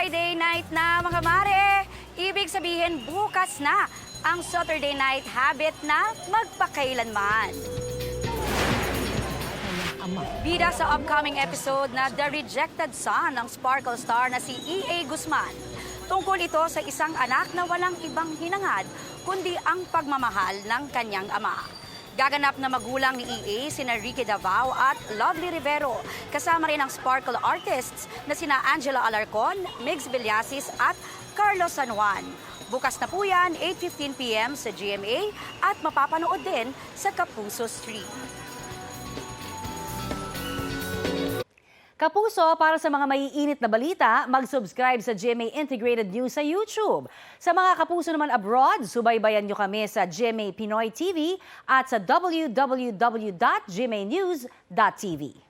Friday night na mga mare. Ibig sabihin bukas na ang Saturday night habit na magpakailanman. Bida sa upcoming episode na The Rejected Son ng Sparkle star na si E.A. Guzman. Tungkol ito sa isang anak na walang ibang hinangad kundi ang pagmamahal ng kanyang ama. Gaganap na magulang ni E.A. sina Ricky Davao at Lovely Rivero. Kasama rin ang Sparkle artists na sina Angela Alarcon, Migs Villasis at Carlos San Juan. Bukas na po yan, 8:15 p.m. sa GMA at mapapanood din sa Kapuso Stream. Kapuso, para sa mga maiinit na balita, mag-subscribe sa GMA Integrated News sa YouTube. Sa mga kapuso naman abroad, subaybayan nyo kami sa GMA Pinoy TV at sa www.gmanews.tv.